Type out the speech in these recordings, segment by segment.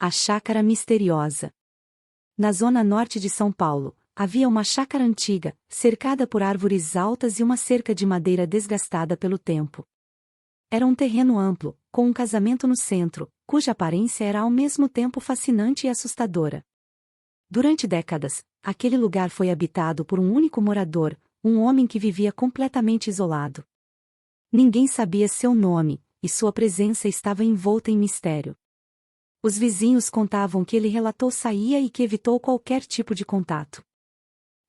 A chácara misteriosa. Na zona norte de São Paulo, havia uma chácara antiga, cercada por árvores altas e uma cerca de madeira desgastada pelo tempo. Era um terreno amplo, com um casamento no centro, cuja aparência era ao mesmo tempo fascinante e assustadora. Durante décadas, aquele lugar foi habitado por um único morador, um homem que vivia completamente isolado. Ninguém sabia seu nome, e sua presença estava envolta em mistério. Os vizinhos contavam que ele relatou saía e que evitou qualquer tipo de contato.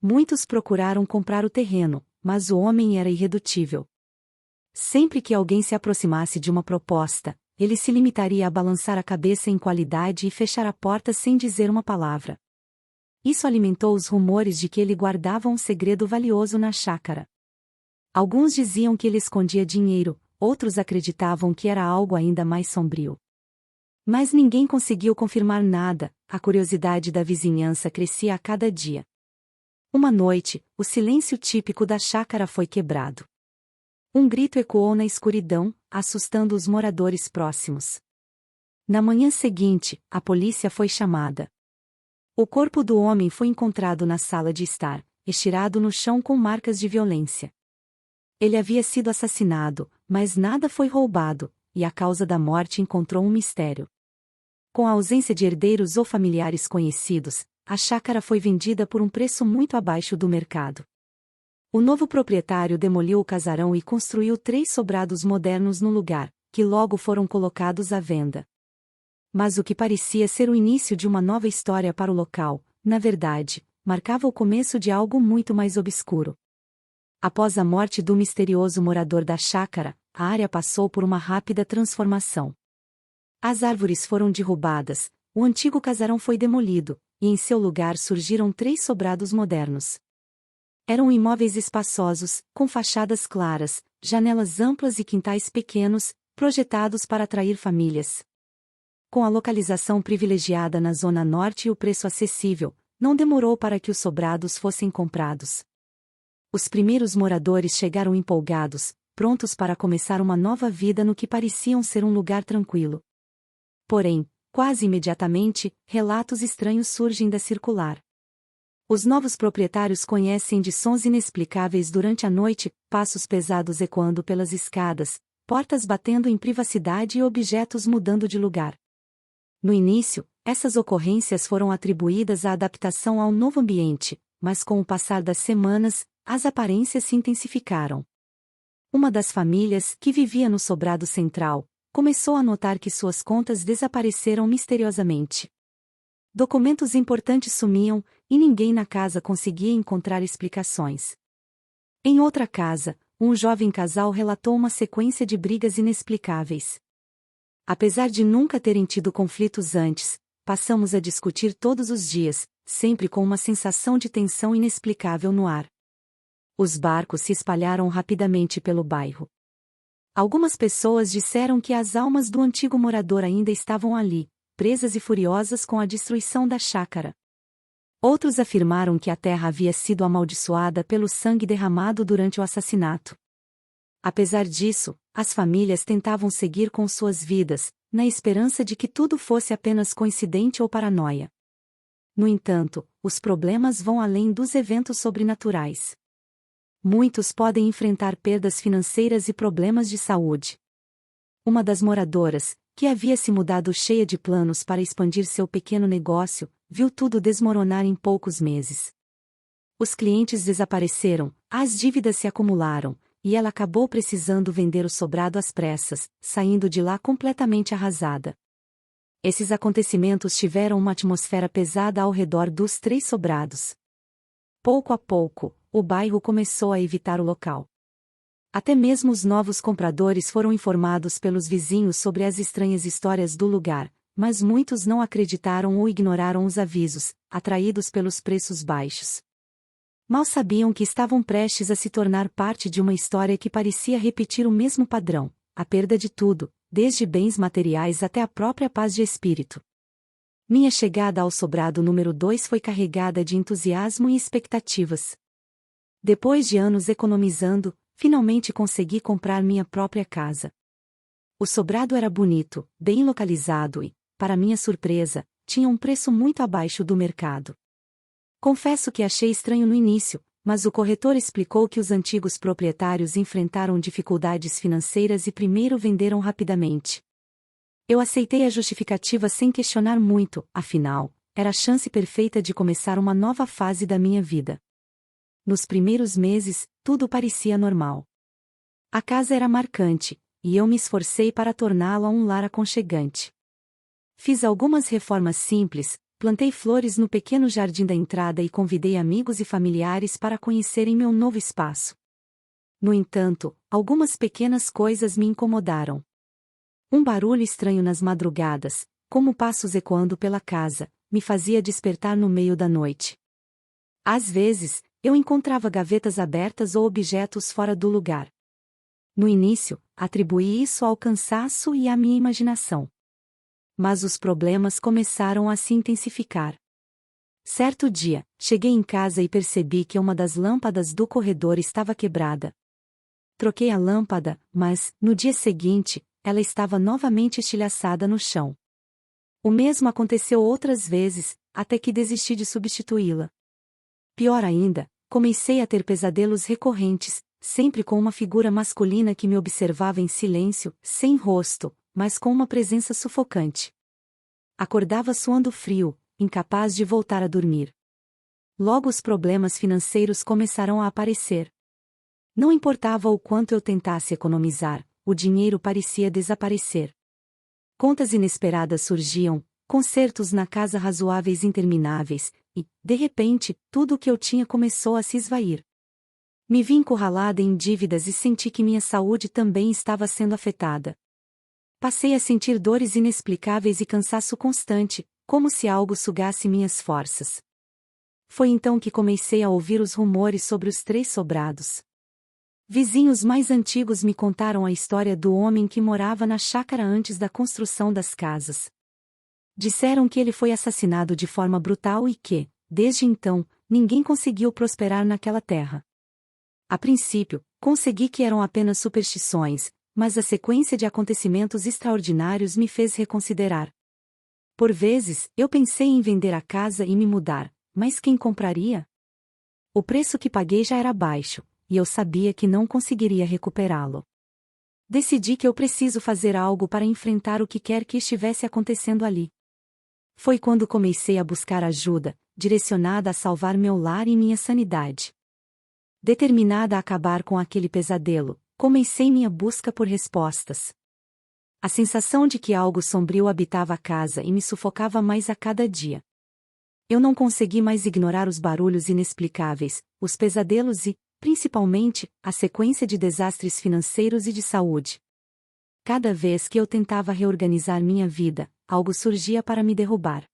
Muitos procuraram comprar o terreno, mas o homem era irredutível. Sempre que alguém se aproximasse de uma proposta, ele se limitaria a balançar a cabeça em qualidade e fechar a porta sem dizer uma palavra. Isso alimentou os rumores de que ele guardava um segredo valioso na chácara. Alguns diziam que ele escondia dinheiro, outros acreditavam que era algo ainda mais sombrio. Mas ninguém conseguiu confirmar nada, a curiosidade da vizinhança crescia a cada dia. Uma noite, o silêncio típico da chácara foi quebrado. Um grito ecoou na escuridão, assustando os moradores próximos. Na manhã seguinte, a polícia foi chamada. O corpo do homem foi encontrado na sala de estar, estirado no chão com marcas de violência. Ele havia sido assassinado, mas nada foi roubado, e a causa da morte encontrou um mistério. Com a ausência de herdeiros ou familiares conhecidos, a chácara foi vendida por um preço muito abaixo do mercado. O novo proprietário demoliu o casarão e construiu 3 sobrados modernos no lugar, que logo foram colocados à venda. Mas o que parecia ser o início de uma nova história para o local, na verdade, marcava o começo de algo muito mais obscuro. Após a morte do misterioso morador da chácara, a área passou por uma rápida transformação. As árvores foram derrubadas, o antigo casarão foi demolido, e em seu lugar surgiram 3 sobrados modernos. Eram imóveis espaçosos, com fachadas claras, janelas amplas e quintais pequenos, projetados para atrair famílias. Com a localização privilegiada na zona norte e o preço acessível, não demorou para que os sobrados fossem comprados. Os primeiros moradores chegaram empolgados, prontos para começar uma nova vida no que pareciam ser um lugar tranquilo. Porém, quase imediatamente, relatos estranhos surgem da circular. Os novos proprietários conhecem de sons inexplicáveis durante a noite, passos pesados ecoando pelas escadas, portas batendo em privacidade e objetos mudando de lugar. No início, essas ocorrências foram atribuídas à adaptação ao novo ambiente, mas com o passar das semanas, as aparências se intensificaram. Uma das famílias, que vivia no sobrado central, começou a notar que suas contas desapareceram misteriosamente. Documentos importantes sumiam, e ninguém na casa conseguia encontrar explicações. Em outra casa, um jovem casal relatou uma sequência de brigas inexplicáveis. Apesar de nunca terem tido conflitos antes, passamos a discutir todos os dias, sempre com uma sensação de tensão inexplicável no ar. Os barcos se espalharam rapidamente pelo bairro. Algumas pessoas disseram que as almas do antigo morador ainda estavam ali, presas e furiosas com a destruição da chácara. Outros afirmaram que a terra havia sido amaldiçoada pelo sangue derramado durante o assassinato. Apesar disso, as famílias tentavam seguir com suas vidas, na esperança de que tudo fosse apenas coincidente ou paranoia. No entanto, os problemas vão além dos eventos sobrenaturais. Muitos podem enfrentar perdas financeiras e problemas de saúde. Uma das moradoras, que havia se mudado cheia de planos para expandir seu pequeno negócio, viu tudo desmoronar em poucos meses. Os clientes desapareceram, as dívidas se acumularam, e ela acabou precisando vender o sobrado às pressas, saindo de lá completamente arrasada. Esses acontecimentos tiveram uma atmosfera pesada ao redor dos 3 sobrados. Pouco a pouco, o bairro começou a evitar o local. Até mesmo os novos compradores foram informados pelos vizinhos sobre as estranhas histórias do lugar, mas muitos não acreditaram ou ignoraram os avisos, atraídos pelos preços baixos. Mal sabiam que estavam prestes a se tornar parte de uma história que parecia repetir o mesmo padrão, a perda de tudo, desde bens materiais até a própria paz de espírito. Minha chegada ao sobrado número 2 foi carregada de entusiasmo e expectativas. Depois de anos economizando, finalmente consegui comprar minha própria casa. O sobrado era bonito, bem localizado e, para minha surpresa, tinha um preço muito abaixo do mercado. Confesso que achei estranho no início, mas o corretor explicou que os antigos proprietários enfrentaram dificuldades financeiras e primeiro venderam rapidamente. Eu aceitei a justificativa sem questionar muito, afinal, era a chance perfeita de começar uma nova fase da minha vida. Nos primeiros meses, tudo parecia normal. A casa era marcante, e eu me esforcei para torná-la um lar aconchegante. Fiz algumas reformas simples, plantei flores no pequeno jardim da entrada e convidei amigos e familiares para conhecerem meu novo espaço. No entanto, algumas pequenas coisas me incomodaram. Um barulho estranho nas madrugadas, como passos ecoando pela casa, me fazia despertar no meio da noite. Às vezes, eu encontrava gavetas abertas ou objetos fora do lugar. No início, atribuí isso ao cansaço e à minha imaginação. Mas os problemas começaram a se intensificar. Certo dia, cheguei em casa e percebi que uma das lâmpadas do corredor estava quebrada. Troquei a lâmpada, mas, no dia seguinte, ela estava novamente estilhaçada no chão. O mesmo aconteceu outras vezes, até que desisti de substituí-la. Pior ainda, comecei a ter pesadelos recorrentes, sempre com uma figura masculina que me observava em silêncio, sem rosto, mas com uma presença sufocante. Acordava suando frio, incapaz de voltar a dormir. Logo os problemas financeiros começaram a aparecer. Não importava o quanto eu tentasse economizar, o dinheiro parecia desaparecer. Contas inesperadas surgiam, concertos na casa razoáveis intermináveis, e, de repente, tudo o que eu tinha começou a se esvair. Me vi encurralada em dívidas e senti que minha saúde também estava sendo afetada. Passei a sentir dores inexplicáveis e cansaço constante, como se algo sugasse minhas forças. Foi então que comecei a ouvir os rumores sobre os 3 sobrados. Vizinhos mais antigos me contaram a história do homem que morava na chácara antes da construção das casas. Disseram que ele foi assassinado de forma brutal e que, desde então, ninguém conseguiu prosperar naquela terra. A princípio, consegui que eram apenas superstições, mas a sequência de acontecimentos extraordinários me fez reconsiderar. Por vezes, eu pensei em vender a casa e me mudar, mas quem compraria? O preço que paguei já era baixo, e eu sabia que não conseguiria recuperá-lo. Decidi que eu preciso fazer algo para enfrentar o que quer que estivesse acontecendo ali. Foi quando comecei a buscar ajuda, direcionada a salvar meu lar e minha sanidade. Determinada a acabar com aquele pesadelo, comecei minha busca por respostas. A sensação de que algo sombrio habitava a casa e me sufocava mais a cada dia. Eu não consegui mais ignorar os barulhos inexplicáveis, os pesadelos e, principalmente, a sequência de desastres financeiros e de saúde. Cada vez que eu tentava reorganizar minha vida, algo surgia para me derrubar.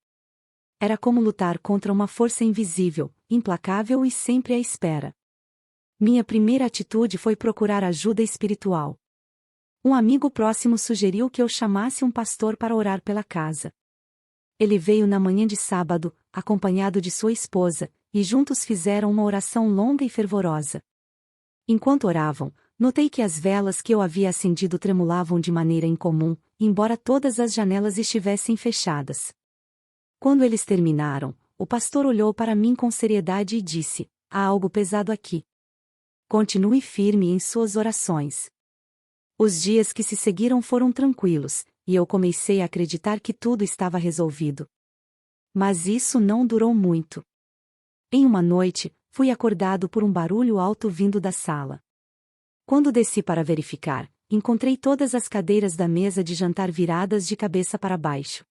Era como lutar contra uma força invisível, implacável e sempre à espera. Minha primeira atitude foi procurar ajuda espiritual. Um amigo próximo sugeriu que eu chamasse um pastor para orar pela casa. Ele veio na manhã de sábado, acompanhado de sua esposa, e juntos fizeram uma oração longa e fervorosa. Enquanto oravam, notei que as velas que eu havia acendido tremulavam de maneira incomum, embora todas as janelas estivessem fechadas. Quando eles terminaram, o pastor olhou para mim com seriedade e disse: "Há algo pesado aqui. Continue firme em suas orações." Os dias que se seguiram foram tranquilos, e eu comecei a acreditar que tudo estava resolvido. Mas isso não durou muito. Em uma noite, fui acordado por um barulho alto vindo da sala. Quando desci para verificar, encontrei todas as cadeiras da mesa de jantar viradas de cabeça para baixo.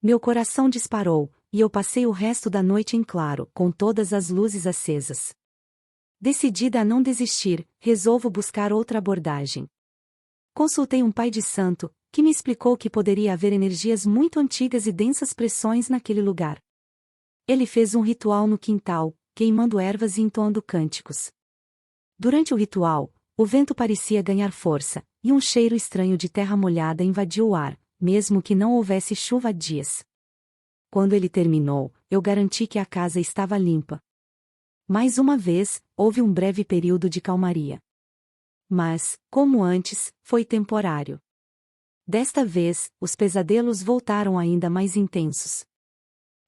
Meu coração disparou, e eu passei o resto da noite em claro, com todas as luzes acesas. Decidida a não desistir, resolvo buscar outra abordagem. Consultei um pai de santo, que me explicou que poderia haver energias muito antigas e densas pressões naquele lugar. Ele fez um ritual no quintal, queimando ervas e entoando cânticos. Durante o ritual, o vento parecia ganhar força, e um cheiro estranho de terra molhada invadiu o ar, mesmo que não houvesse chuva há dias. Quando ele terminou, eu garanti que a casa estava limpa. Mais uma vez, houve um breve período de calmaria. Mas, como antes, foi temporário. Desta vez, os pesadelos voltaram ainda mais intensos.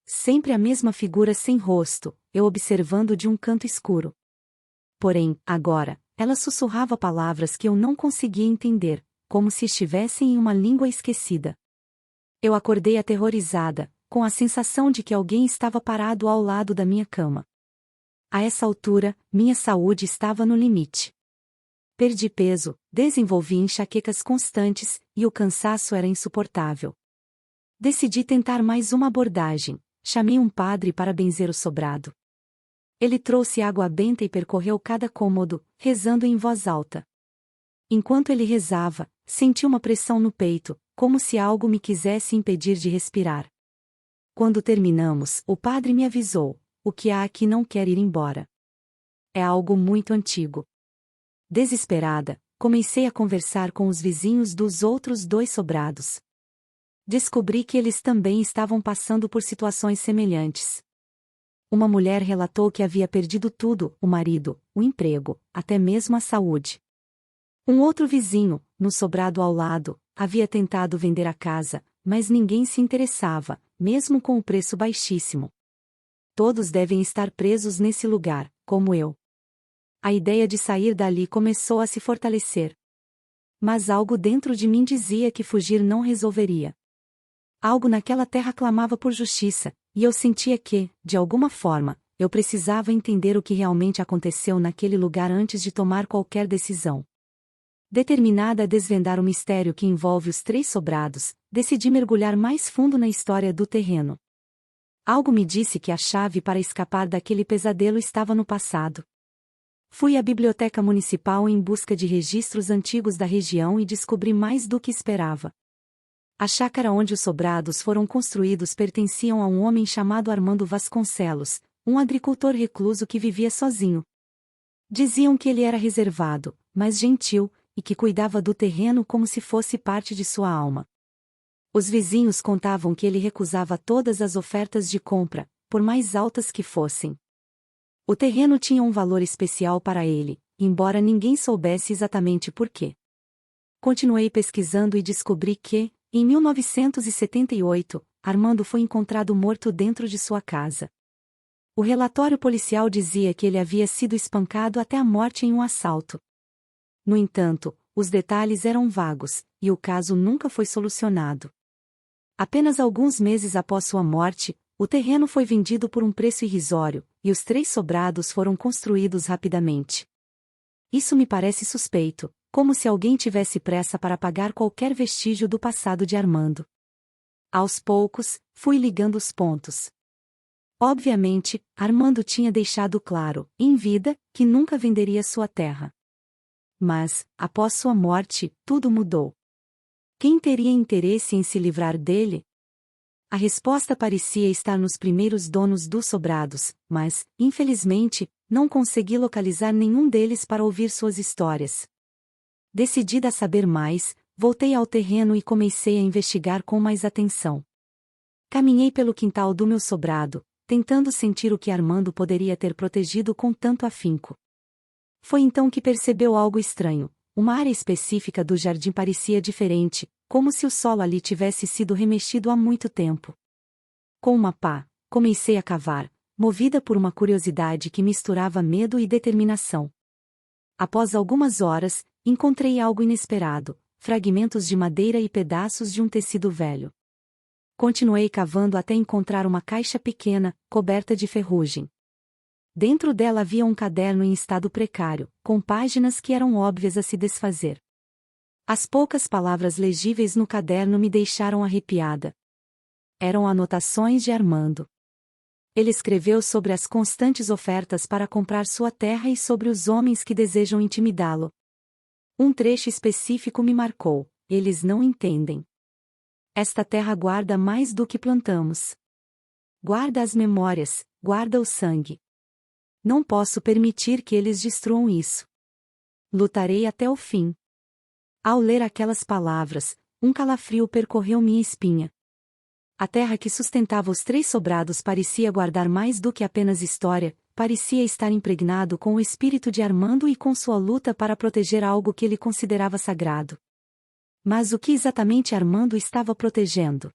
Sempre a mesma figura sem rosto, eu observando de um canto escuro. Porém, agora, ela sussurrava palavras que eu não conseguia entender, como se estivessem em uma língua esquecida. Eu acordei aterrorizada, com a sensação de que alguém estava parado ao lado da minha cama. A essa altura, minha saúde estava no limite. Perdi peso, desenvolvi enxaquecas constantes, e o cansaço era insuportável. Decidi tentar mais uma abordagem, chamei um padre para benzer o sobrado. Ele trouxe água benta e percorreu cada cômodo, rezando em voz alta. Enquanto ele rezava, senti uma pressão no peito, como se algo me quisesse impedir de respirar. Quando terminamos, o padre me avisou: o que há aqui não quer ir embora. É algo muito antigo. Desesperada, comecei a conversar com os vizinhos dos outros 2 sobrados. Descobri que eles também estavam passando por situações semelhantes. Uma mulher relatou que havia perdido tudo: o marido, o emprego, até mesmo a saúde. Um outro vizinho, no sobrado ao lado, havia tentado vender a casa, mas ninguém se interessava, mesmo com o preço baixíssimo. Todos devem estar presos nesse lugar, como eu. A ideia de sair dali começou a se fortalecer. Mas algo dentro de mim dizia que fugir não resolveria. Algo naquela terra clamava por justiça, e eu sentia que, de alguma forma, eu precisava entender o que realmente aconteceu naquele lugar antes de tomar qualquer decisão. Determinada a desvendar o mistério que envolve os 3 sobrados, decidi mergulhar mais fundo na história do terreno. Algo me disse que a chave para escapar daquele pesadelo estava no passado. Fui à biblioteca municipal em busca de registros antigos da região e descobri mais do que esperava. A chácara onde os sobrados foram construídos pertenciam a um homem chamado Armando Vasconcelos, um agricultor recluso que vivia sozinho. Diziam que ele era reservado, mas gentil, e que cuidava do terreno como se fosse parte de sua alma. Os vizinhos contavam que ele recusava todas as ofertas de compra, por mais altas que fossem. O terreno tinha um valor especial para ele, embora ninguém soubesse exatamente por quê. Continuei pesquisando e descobri que, em 1978, Armando foi encontrado morto dentro de sua casa. O relatório policial dizia que ele havia sido espancado até a morte em um assalto. No entanto, os detalhes eram vagos, e o caso nunca foi solucionado. Apenas alguns meses após sua morte, o terreno foi vendido por um preço irrisório, e os 3 sobrados foram construídos rapidamente. Isso me parece suspeito, como se alguém tivesse pressa para apagar qualquer vestígio do passado de Armando. Aos poucos, fui ligando os pontos. Obviamente, Armando tinha deixado claro, em vida, que nunca venderia sua terra. Mas, após sua morte, tudo mudou. Quem teria interesse em se livrar dele? A resposta parecia estar nos primeiros donos dos sobrados, mas, infelizmente, não consegui localizar nenhum deles para ouvir suas histórias. Decidida a saber mais, voltei ao terreno e comecei a investigar com mais atenção. Caminhei pelo quintal do meu sobrado, tentando sentir o que Armando poderia ter protegido com tanto afinco. Foi então que percebeu algo estranho. Uma área específica do jardim parecia diferente, como se o solo ali tivesse sido remexido há muito tempo. Com uma pá, comecei a cavar, movida por uma curiosidade que misturava medo e determinação. Após algumas horas, encontrei algo inesperado: fragmentos de madeira e pedaços de um tecido velho. Continuei cavando até encontrar uma caixa pequena, coberta de ferrugem. Dentro dela havia um caderno em estado precário, com páginas que eram óbvias a se desfazer. As poucas palavras legíveis no caderno me deixaram arrepiada. Eram anotações de Armando. Ele escreveu sobre as constantes ofertas para comprar sua terra e sobre os homens que desejam intimidá-lo. Um trecho específico me marcou: eles não entendem. Esta terra guarda mais do que plantamos. Guarda as memórias, guarda o sangue. Não posso permitir que eles destruam isso. Lutarei até o fim. Ao ler aquelas palavras, um calafrio percorreu minha espinha. A terra que sustentava os 3 sobrados parecia guardar mais do que apenas história, parecia estar impregnado com o espírito de Armando e com sua luta para proteger algo que ele considerava sagrado. Mas o que exatamente Armando estava protegendo?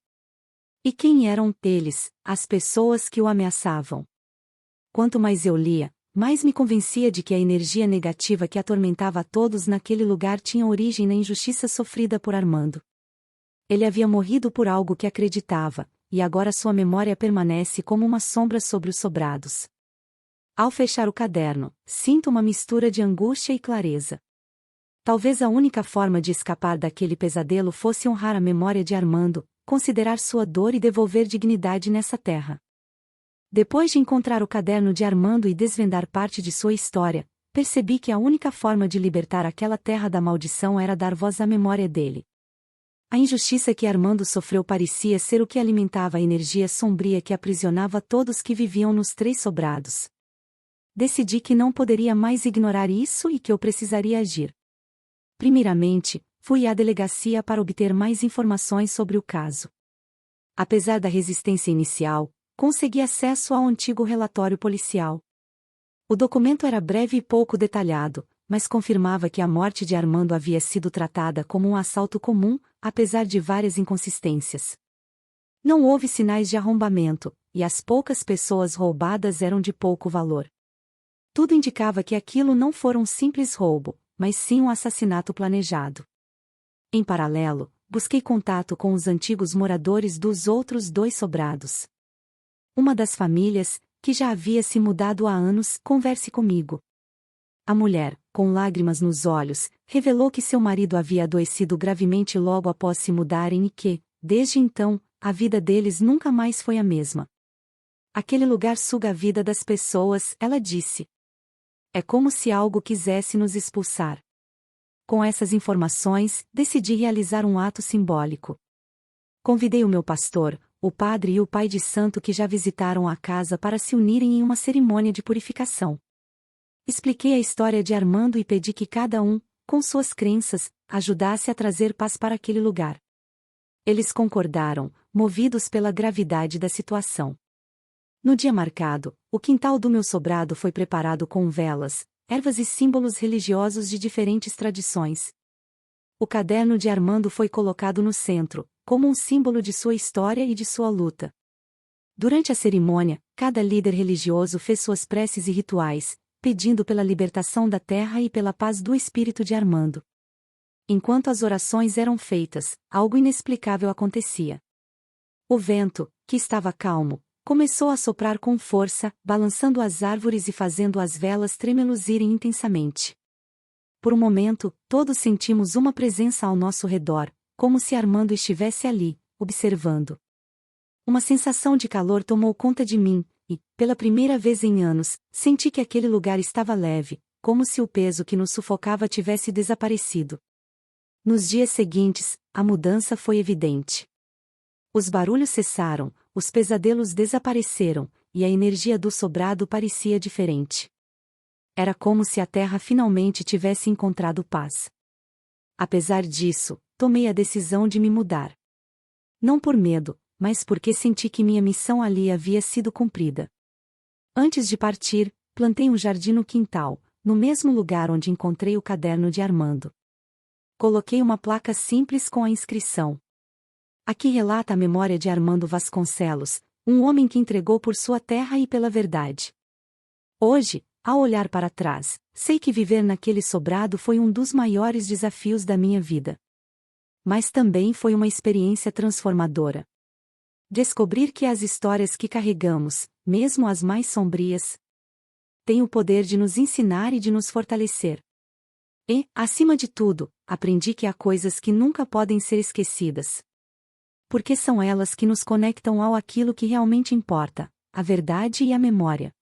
E quem eram eles, as pessoas que o ameaçavam? Quanto mais eu lia, mais me convencia de que a energia negativa que atormentava a todos naquele lugar tinha origem na injustiça sofrida por Armando. Ele havia morrido por algo que acreditava, e agora sua memória permanece como uma sombra sobre os sobrados. Ao fechar o caderno, sinto uma mistura de angústia e clareza. Talvez a única forma de escapar daquele pesadelo fosse honrar a memória de Armando, considerar sua dor e devolver dignidade nessa terra. Depois de encontrar o caderno de Armando e desvendar parte de sua história, percebi que a única forma de libertar aquela terra da maldição era dar voz à memória dele. A injustiça que Armando sofreu parecia ser o que alimentava a energia sombria que aprisionava todos que viviam nos Três Sobrados. Decidi que não poderia mais ignorar isso e que eu precisaria agir. Primeiramente, fui à delegacia para obter mais informações sobre o caso. Apesar da resistência inicial, consegui acesso ao antigo relatório policial. O documento era breve e pouco detalhado, mas confirmava que a morte de Armando havia sido tratada como um assalto comum, apesar de várias inconsistências. Não houve sinais de arrombamento, e as poucas pessoas roubadas eram de pouco valor. Tudo indicava que aquilo não fora um simples roubo, mas sim um assassinato planejado. Em paralelo, busquei contato com os antigos moradores dos outros dois sobrados. Uma das famílias, que já havia se mudado há anos, converse comigo. A mulher, com lágrimas nos olhos, revelou que seu marido havia adoecido gravemente logo após se mudarem e que, desde então, a vida deles nunca mais foi a mesma. Aquele lugar suga a vida das pessoas, ela disse. É como se algo quisesse nos expulsar. Com essas informações, decidi realizar um ato simbólico. Convidei o meu pastor, o padre e o pai de santo que já visitaram a casa para se unirem em uma cerimônia de purificação. Expliquei a história de Armando e pedi que cada um, com suas crenças, ajudasse a trazer paz para aquele lugar. Eles concordaram, movidos pela gravidade da situação. No dia marcado, o quintal do meu sobrado foi preparado com velas, ervas e símbolos religiosos de diferentes tradições. O caderno de Armando foi colocado no centro, como um símbolo de sua história e de sua luta. Durante a cerimônia, cada líder religioso fez suas preces e rituais, pedindo pela libertação da terra e pela paz do espírito de Armando. Enquanto as orações eram feitas, algo inexplicável acontecia. O vento, que estava calmo, começou a soprar com força, balançando as árvores e fazendo as velas tremeluzirem intensamente. Por um momento, todos sentimos uma presença ao nosso redor, como se Armando estivesse ali, observando. Uma sensação de calor tomou conta de mim, e, pela primeira vez em anos, senti que aquele lugar estava leve, como se o peso que nos sufocava tivesse desaparecido. Nos dias seguintes, a mudança foi evidente. Os barulhos cessaram, os pesadelos desapareceram, e a energia do sobrado parecia diferente. Era como se a terra finalmente tivesse encontrado paz. Apesar disso, tomei a decisão de me mudar. Não por medo, mas porque senti que minha missão ali havia sido cumprida. Antes de partir, plantei um jardim no quintal, no mesmo lugar onde encontrei o caderno de Armando. Coloquei uma placa simples com a inscrição. Aqui relata a memória de Armando Vasconcelos, um homem que entregou por sua terra e pela verdade. Hoje, ao olhar para trás, sei que viver naquele sobrado foi um dos maiores desafios da minha vida. Mas também foi uma experiência transformadora. Descobrir que as histórias que carregamos, mesmo as mais sombrias, têm o poder de nos ensinar e de nos fortalecer. E, acima de tudo, aprendi que há coisas que nunca podem ser esquecidas. Porque são elas que nos conectam ao aquilo que realmente importa, a verdade e a memória.